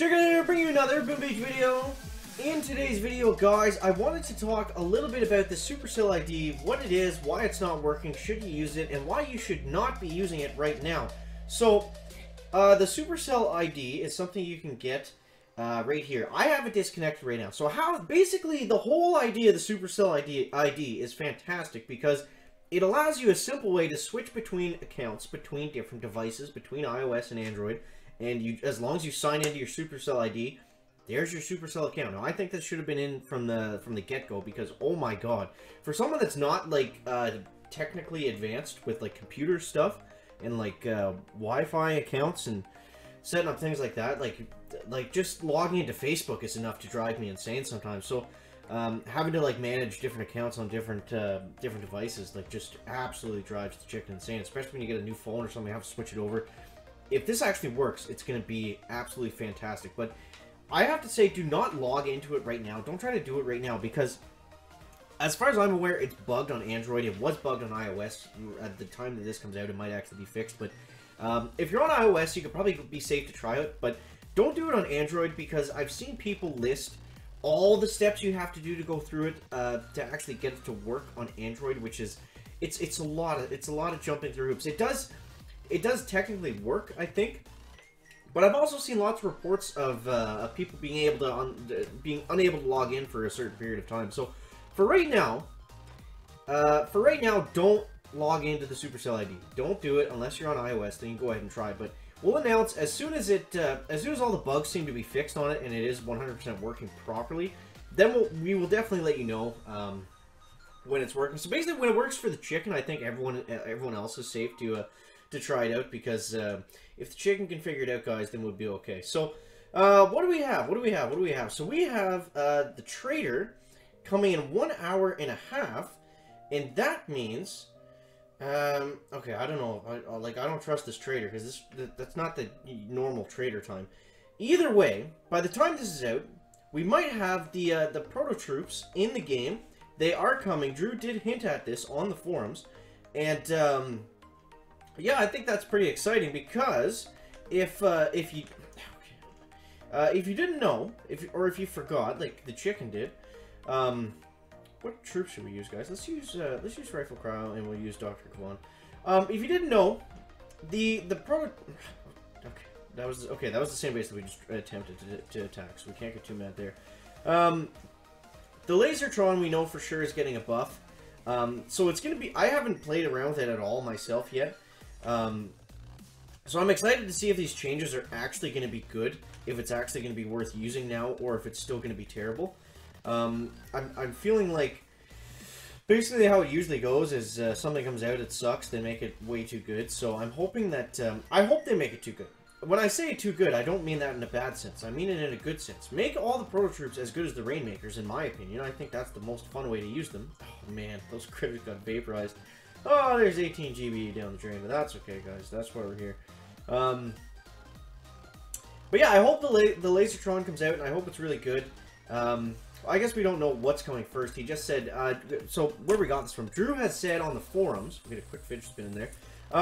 Chicken here, bring you another Boom Beach video. In today's video, guys, I wanted to talk a little bit about the Supercell ID, what it is, why it's not working, should you use it, and why you should not be using it right now. So, the Supercell ID is something you can get right here. I have it disconnected right now. So basically, the whole idea of the Supercell ID is fantastic because it allows you a simple way to switch between accounts, between different devices, between iOS and Android. And as long as you sign into your Supercell ID, there's your Supercell account. Now, I think this should have been in from the get-go because, oh my god, for someone that's not like technically advanced with like computer stuff and like Wi-Fi accounts and setting up things like that, like just logging into Facebook is enough to drive me insane sometimes. So having to like manage different accounts on different devices like just absolutely drives the chicken insane, especially when you get a new phone or something, you have to switch it over. If this actually works, it's going to be absolutely fantastic. But I have to say, do not log into it right now. Don't try to do it right now because, as far as I'm aware, it's bugged on Android. It was bugged on iOS. At the time that this comes out, it might actually be fixed. But if you're on iOS, you could probably be safe to try it. But don't do it on Android because I've seen people list all the steps you have to do to go through it to actually get it to work on Android, which is it's a lot of jumping through hoops. It does technically work, I think, but I've also seen lots of reports of people being unable to log in for a certain period of time. So for right now, don't log into the Supercell ID. Don't do it unless you're on iOS. Then you can go ahead and try. But we'll announce as soon as all the bugs seem to be fixed on it and it is 100% working properly. Then we will definitely let you know when it's working. So basically, when it works for the chicken, I think everyone else is safe to try it out because if the chicken can figure it out, guys, then we'll be okay. So what do we have? So we have the trader coming in 1 hour and a half, and that means okay, I don't know, I don't trust this trader because that's not the normal trader time. Either way, by the time this is out, we might have the proto troops in the game. They are coming. Drew did hint at this on the forums, and yeah, I think that's pretty exciting because if you didn't know, if you forgot, like the chicken did, what troops should we use, guys? Let's use Rifle Cryo and we'll use Dr. Kwan. If you didn't know, the pro. Okay, that was the same base that we just attempted to attack, so we can't get too mad there. The Lazortron we know for sure is getting a buff, so it's gonna be. I haven't played around with it at all myself yet. So I'm excited to see if these changes are actually going to be good, if it's actually going to be worth using now, or if it's still going to be terrible. I'm feeling like basically how it usually goes is something comes out, it sucks, they make it way too good. So I'm hoping that I hope they make it too good. When I say too good, I don't mean that in a bad sense. I mean it in a good sense. Make all the proto troops as good as the Rainmakers, in my opinion. I think that's the most fun way to use them. Oh man, those critters got vaporized. Oh, there's 18 GB down the drain, but that's okay, guys. That's why we're here. But yeah, I hope the Lazortron comes out, and I hope it's really good. I guess we don't know what's coming first. He just said, so where we got this from, Drew has said on the forums, we get a quick fidget spin in there.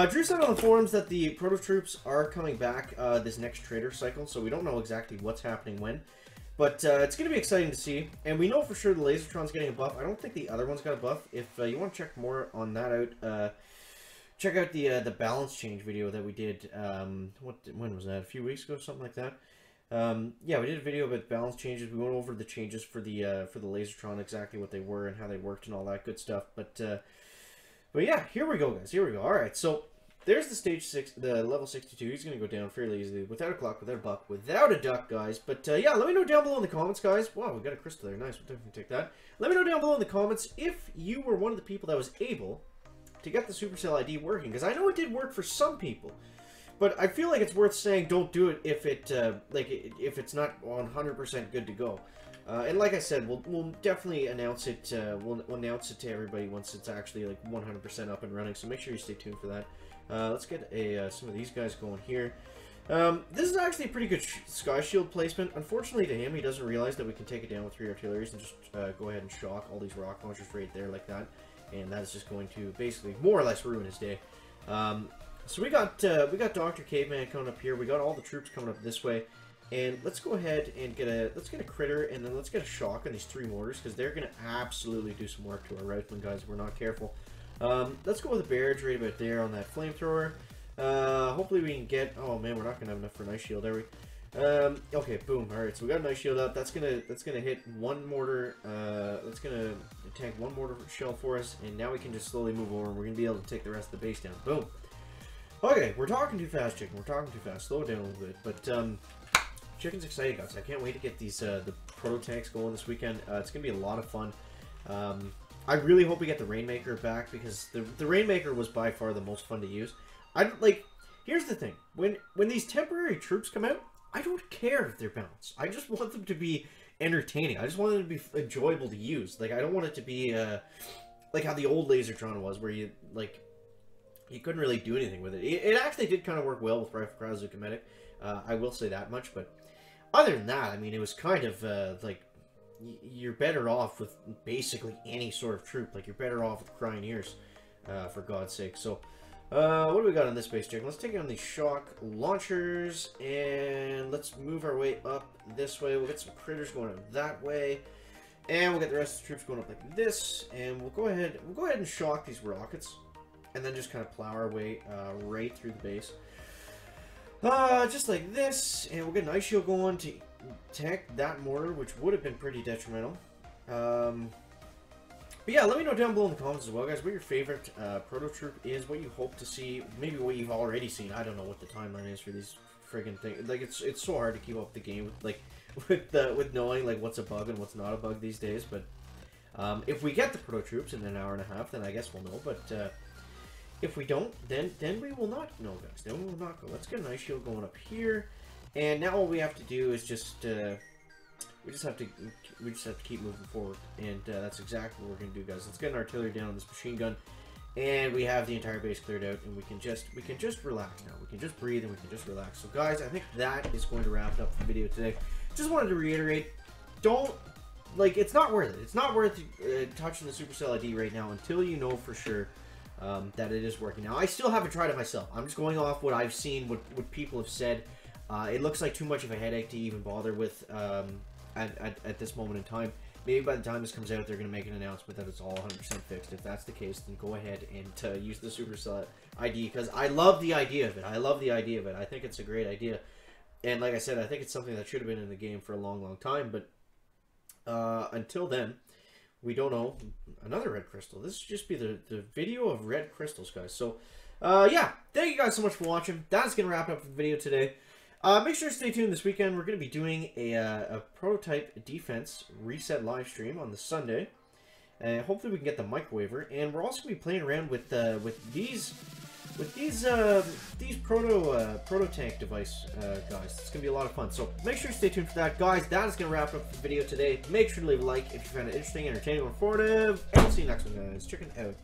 Drew said on the forums that the proto troops are coming back this next trader cycle, so we don't know exactly what's happening when. But it's going to be exciting to see, and we know for sure the Lazortron's getting a buff. I don't think the other one's got a buff. If you want to check more on that out, check out the balance change video that we did. When was that? A few weeks ago, something like that. Yeah, we did a video about balance changes. We went over the changes for the Lazortron, exactly what they were and how they worked and all that good stuff. But yeah, here we go, guys. Here we go. All right, so. There's the stage 6, the level 62. He's going to go down fairly easily, without a clock, without a buck, without a duck, guys. But yeah, let me know down below in the comments, guys. Wow, we got a crystal there. Nice, we'll definitely take that. Let me know down below in the comments if you were one of the people that was able to get the Supercell ID working, because I know it did work for some people. But I feel like it's worth saying don't do it if if it's not 100% good to go. And like I said, we'll definitely announce it. We'll announce it to everybody once it's actually like 100% up and running. So make sure you stay tuned for that. Let's get some of these guys going here. This is actually a pretty good Sky Shield placement. Unfortunately to him, he doesn't realize that we can take it down with 3 artilleries and just go ahead and shock all these rock launchers right there like that. And that is just going to basically more or less ruin his day. So we got Dr. Caveman coming up here. We got all the troops coming up this way. And let's go ahead and get a critter, and then let's get a shock on these 3 mortars, because they're going to absolutely do some work to our riflemen, guys, if we're not careful. Let's go with a barrage right about there on that flamethrower. Hopefully we can get... Oh, man, we're not going to have enough for an ice shield, are we? Okay, boom. Alright, so we got an ice shield up. That's gonna hit 1 mortar. That's gonna tank 1 mortar shell for us, and now we can just slowly move over, and we're gonna be able to take the rest of the base down. Boom. Okay, we're talking too fast, chicken. We're talking too fast. Slow it down a little bit. But, chicken's excited, guys. I can't wait to get these, the proto tanks going this weekend. It's gonna be a lot of fun. I really hope we get the Rainmaker back, because the Rainmaker was by far the most fun to use. Here's the thing. When these temporary troops come out, I don't care if they're balanced. I just want them to be entertaining. I just want them to be enjoyable to use. Like, I don't want it to be, like how the old Lazortron was, where you couldn't really do anything with it. It actually did kind of work well with Rifle Crowd Zukometic. I will say that much, but other than that, I mean, it was kind of, like, you're better off with basically any sort of troop. Like, you're better off with Crying Ears, for God's sake. So, what do we got on this base, chicken? Let's take on these shock launchers, and let's move our way up this way. We'll get some critters going up that way, and we'll get the rest of the troops going up like this, and we'll go ahead and shock these rockets, and then just kind of plow our way right through the base. Just like this, and we'll get an ice shield going to tank that mortar, which would have been pretty detrimental. But yeah, let me know down below in the comments as well, guys, what your favorite proto troop is, what you hope to see, maybe what you've already seen. I don't know what the timeline is for these friggin' things. Like, it's so hard to keep up the game with knowing like what's a bug and what's not a bug these days. But if we get the proto troops in an hour and a half, then I guess we'll know. But if we don't, then we will not know, guys. Then we will not go. Let's get an ice shield going up here, and now all we have to do is just we just have to keep moving forward, and that's exactly what we're gonna do, guys. Let's get an artillery down on this machine gun, and we have the entire base cleared out, and we can just relax now. We can just breathe, and we can just relax. So, guys, I think that is going to wrap it up for the video today. Just wanted to reiterate, don't, like, it's not worth it. It's not worth touching the Supercell ID right now until you know for sure that it is working. Now, I still haven't tried it myself. I'm just going off what I've seen, what people have said. It looks like too much of a headache to even bother with at this moment in time. Maybe by the time this comes out, they're going to make an announcement that it's all 100% fixed. If that's the case, then go ahead and use the Supercell ID, because I love the idea of it. I think it's a great idea. And like I said, I think it's something that should have been in the game for a long, long time. But until then, we don't know. Another red crystal. This should just be the video of red crystals, guys. So, yeah. Thank you guys so much for watching. That's going to wrap up the video today. Make sure to stay tuned this weekend. We're going to be doing a prototype defense reset live stream on the Sunday. Hopefully we can get the microwaver, and we're also going to be playing around with these proto tank device guys. It's going to be a lot of fun. So make sure to stay tuned for that, guys. That is going to wrap up the video today. Make sure to leave a like if you found it interesting, entertaining, or informative, and we'll see you next one, guys. Chicken out.